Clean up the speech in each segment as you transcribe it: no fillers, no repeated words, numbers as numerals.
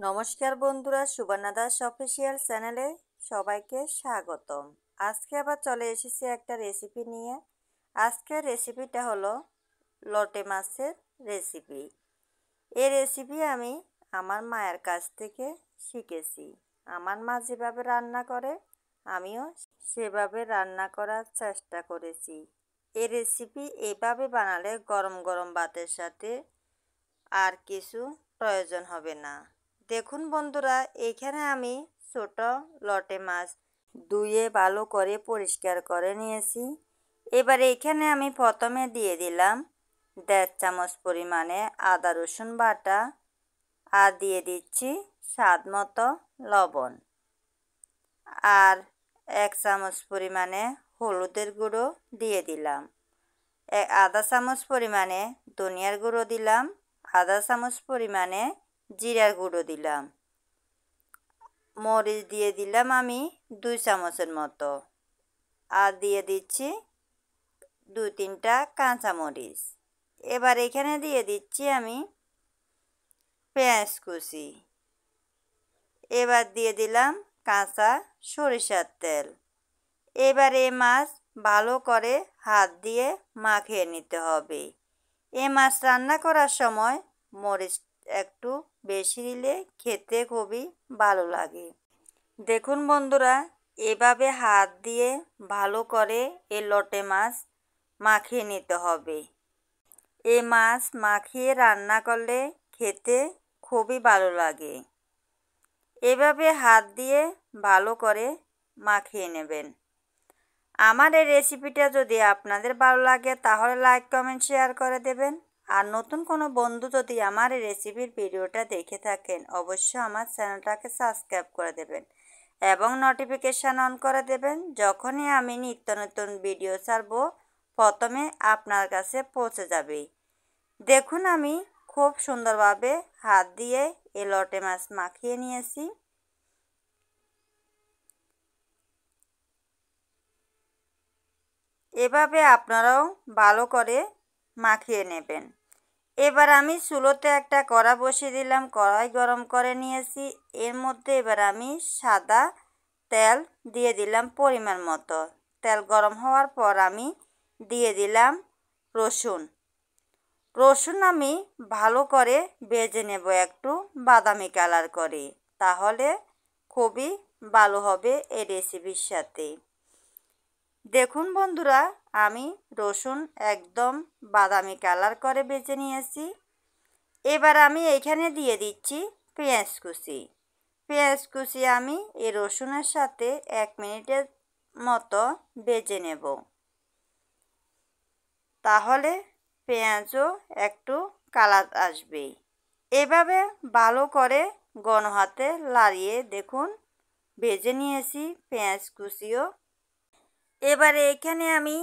নমস্কার বন্ধুরা, সুবর্ণা দাস অফিসিয়াল চ্যানেলে সবাইকে স্বাগতম। আজকে আবার চলে এসেছি একটা রেসিপি নিয়ে। আজকের রেসিপিটা হলো লোটে মাছের রেসিপি। এই রেসিপি আমি আমার মায়ের কাছ থেকে শিখেছি। আমার মা যেভাবে রান্না করে আমিও সেভাবে রান্না করার চেষ্টা করেছি। এই রেসিপি এভাবে বানালে গরম গরম ভাতের সাথে আর কিছু প্রয়োজন হবে না। দেখুন বন্ধুরা, এইখানে আমি ছোট লোটে মাছ ধুয়ে ভালো করে পরিষ্কার করে নিয়েছি। এবার এখানে আমি প্রথমে দিয়ে দিলাম 1.5 চামচ পরিমাণে আদা রসুন বাটা, আর দিয়ে দিচ্ছি স্বাদ মতো লবণ, আর 1 চামচ পরিমাণে হলুদের গুঁড়ো দিয়ে দিলাম, আধা চামচ পরিমাণে ধনিয়ার গুঁড়ো দিলাম, আধা চামচ পরিমাণে জিরার গুঁড়ো দিলাম, মরিচ দিয়ে দিলাম আমি 2 চামচের মতো, আর দিয়ে দিচ্ছি 2-3টা কাঁচামরিচ। এবার এখানে দিয়ে দিচ্ছি আমি পেঁয়াজ কুচি। এবার দিয়ে দিলাম কাঁচা সরিষার তেল। এবার এই মাছ ভালো করে হাত দিয়ে মাখিয়ে নিতে হবে। এই মাছ রান্না করার সময় মরিচ একটু বেশি দিলে খেতে খুবই ভালো লাগে। দেখুন বন্ধুরা, এভাবে হাত দিয়ে ভালো করে এই লোটে মাছ মাখিয়ে নিতে হবে। এই মাছ মাখিয়ে রান্না করলে খেতে খুবই ভালো লাগে। এভাবে হাত দিয়ে ভালো করে মাখিয়ে নেবেন। আমার এই রেসিপিটা যদি আপনাদের ভালো লাগে তাহলে লাইক কমেন্ট শেয়ার করে দেবেন। আর নতুন কোনো বন্ধু যদি আমার এই রেসিপির ভিডিওটা দেখে থাকেন অবশ্যই আমার চ্যানেলটাকে সাবস্ক্রাইব করে দেবেন এবং নোটিফিকেশান অন করে দেবেন। যখনই আমি নিত্য নতুন ভিডিও ছাড়বো প্রথমে আপনার কাছে পৌঁছে যাবে। দেখুন আমি খুব সুন্দরভাবে হাত দিয়ে এই লোটে মাছ মাখিয়ে নিয়েছি। এভাবে আপনারাও ভালো করে মাখিয়ে নেবেন। এবার আমি চুলোতে একটা কড়া বসিয়ে দিলাম, কড়াই গরম করে নিয়েছি। এর মধ্যে এবার আমি সাদা তেল দিয়ে দিলাম পরিমাণ মতো। তেল গরম হওয়ার পর আমি দিয়ে দিলাম রসুন। রসুন আমি ভালো করে ভেজে নেব একটু বাদামি কালার করে, তাহলে খুবই ভালো হবে এই রেসিপির সাথে। দেখুন বন্ধুরা, আমি রসুন একদম বাদামি কালার করে ভেজে নিয়েছি। এবার আমি এখানে দিয়ে দিচ্ছি পেঁয়াজ কুচি। পেঁয়াজ কুচি আমি এই রসুনের সাথে 1 মিনিটের মতো ভেজে নেব, তাহলে পেঁয়াজও একটু কালার আসবে। এভাবে ভালো করে ঘন হাতে লাড়িয়ে দেখুন ভেজে নিয়েছি পেঁয়াজ কুচিও। এবারে এখানে আমি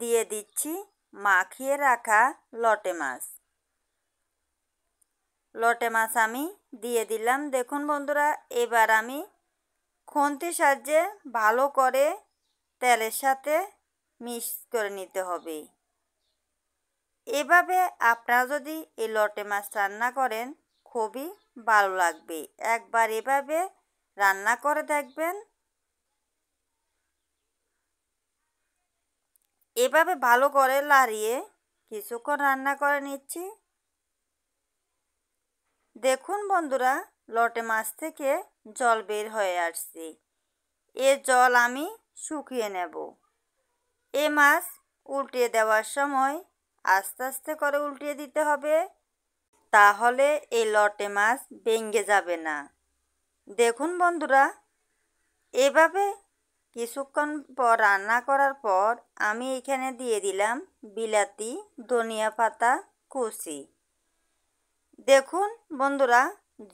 দিয়ে দিচ্ছি মাখিয়ে রাখা লোটে মাছ। লোটে মাছ আমি দিয়ে দিলাম। দেখুন বন্ধুরা, এবার আমি খুন্তির সাহায্যে ভালো করে তেলের সাথে মিক্স করে নিতে হবে। এভাবে আপনারা যদি এই লোটে মাছ রান্না করেন খুবই ভালো লাগবে। একবার এভাবে রান্না করে দেখবেন। এভাবে ভালো করে লাড়িয়ে কিছুক্ষণ রান্না করে নিচ্ছি। দেখুন বন্ধুরা, লোটে মাছ থেকে জল বের হয়ে আসছে। এ জল আমি শুকিয়ে নেব। এ মাছ উল্টিয়ে দেওয়ার সময় আস্তে আস্তে করে উল্টিয়ে দিতে হবে, তাহলে এই লোটে মাছ ভেঙে যাবে না। দেখুন বন্ধুরা, এভাবে কিছুক্ষণ পর রান্না করার পর আমি এখানে দিয়ে দিলাম বিলাতি ধনিয়া পাতা কুচি। দেখুন বন্ধুরা,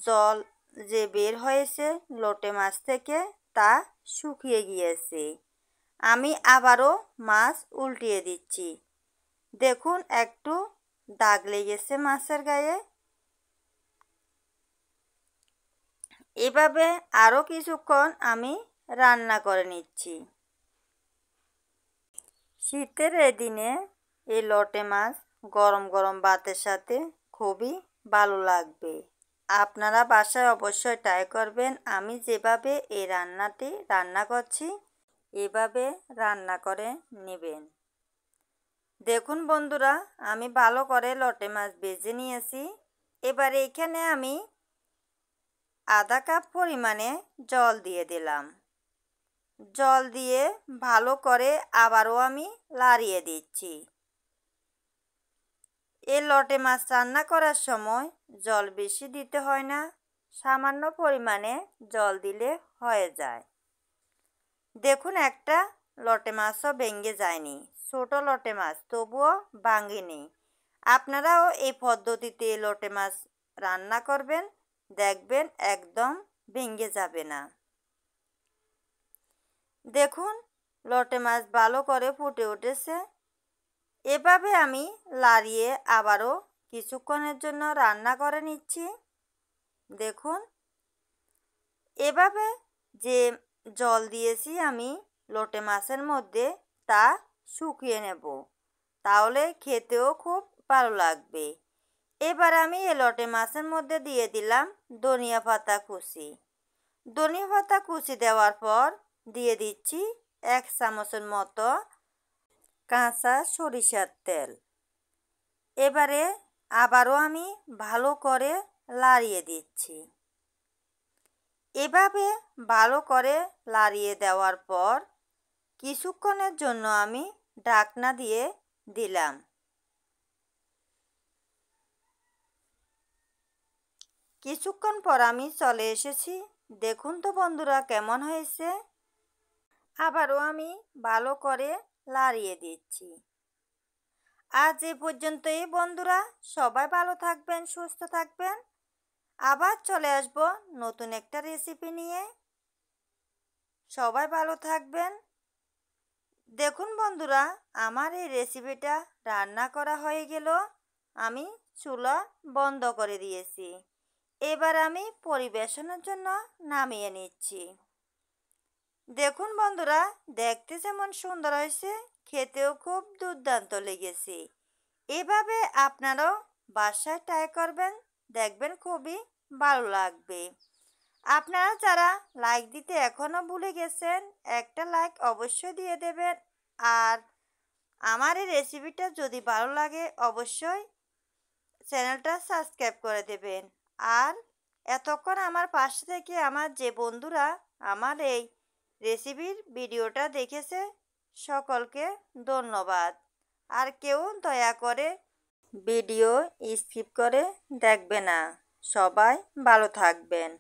জল যে বের হয়েছে লোটে মাছ থেকে তা শুকিয়ে গিয়েছে। আমি আবারও মাছ উল্টিয়ে দিচ্ছি। দেখুন একটু দাগ লেগেছে মাছের গায়ে। এভাবে আরও কিছুক্ষণ আমি রান্না করে নিচ্ছি। শীতের এই দিনে এই লোটে মাছ গরম গরম ভাতের সাথে খুবই ভালো লাগবে। আপনারা বাসায় অবশ্যই ট্রাই করবেন। আমি যেভাবে এই রান্নাটি রান্না করছি এভাবে রান্না করে নেবেন। দেখুন বন্ধুরা, আমি ভালো করে লোটে মাছ ভেজে নিয়েছি। এবারে এখানে আমি আধা কাপ পরিমাণে জল দিয়ে দিলাম। জল দিয়ে ভালো করে আবারও আমি লাড়িয়ে দিচ্ছি। এই লোটে মাছ রান্না করার সময় জল বেশি দিতে হয় না, সামান্য পরিমাণে জল দিলে হয়ে যায়। দেখুন একটা লোটে মাছও ভেঙে যায়নি, ছোট লোটে মাছ তবুও ভাঙেনি। আপনারাও এই পদ্ধতিতে লোটে মাছ রান্না করবেন, দেখবেন একদম ভেঙে যাবে না। দেখুন লোটে মাছ ভালো করে ফুটে উঠেছে। এভাবে আমি লাড়িয়ে আবারও কিছুক্ষণের জন্য রান্না করে নিচ্ছি। দেখুন এভাবে যে জল দিয়েছি আমি লোটে মাছের মধ্যে তা শুকিয়ে নেব, তাহলে খেতেও খুব ভালো লাগবে। এবার আমি এই লোটে মাছের মধ্যে দিয়ে দিলাম ধনিয়া পাতা কুচি। ধনিয়া পাতা কুচি দেওয়ার পর দিয়ে দিচ্ছি 1 চামচের মতো কাঁচা সরিষার তেল। এবারে আবারও আমি ভালো করে লাড়িয়ে দিচ্ছি। এভাবে ভালো করে লাড়িয়ে দেওয়ার পর কিছুক্ষণের জন্য আমি ঢাকনা দিয়ে দিলাম। কিছুক্ষণ পর আমি চলে এসেছি। দেখুন তো বন্ধুরা কেমন হয়েছে। আবারও আমি ভালো করে লাড়িয়ে দিচ্ছি। আজ এ পর্যন্তই বন্ধুরা, সবাই ভালো থাকবেন, সুস্থ থাকবেন। আবার চলে আসব নতুন একটা রেসিপি নিয়ে। সবাই ভালো থাকবেন। দেখুন বন্ধুরা, আমার এই রেসিপিটা রান্না করা হয়ে গেল। আমি চুলা বন্ধ করে দিয়েছি। এবার আমি পরিবেশনের জন্য নামিয়ে নিচ্ছি। দেখুন বন্ধুরা, দেখতে যেমন সুন্দর হয়েছে, খেতেও খুব দুর্দান্ত লেগেছে। এভাবে আপনারাও বাসায় ট্রাই করবেন, দেখবেন খুবই ভালো লাগবে। আপনারা যারা লাইক দিতে এখনও ভুলে গেছেন, একটা লাইক অবশ্যই দিয়ে দেবেন। আর আমার এই রেসিপিটা যদি ভালো লাগে অবশ্যই চ্যানেলটা সাবস্ক্রাইব করে দেবেন। আর এতক্ষণ আমার পাশে থেকে আমার যে বন্ধুরা আমার এই রেসিপির ভিডিওটা দেখেছে সকলকে ধন্যবাদ। আর কেউ দয়া করে ভিডিও স্কিপ করে দেখবে না। সবাই ভালো থাকবেন।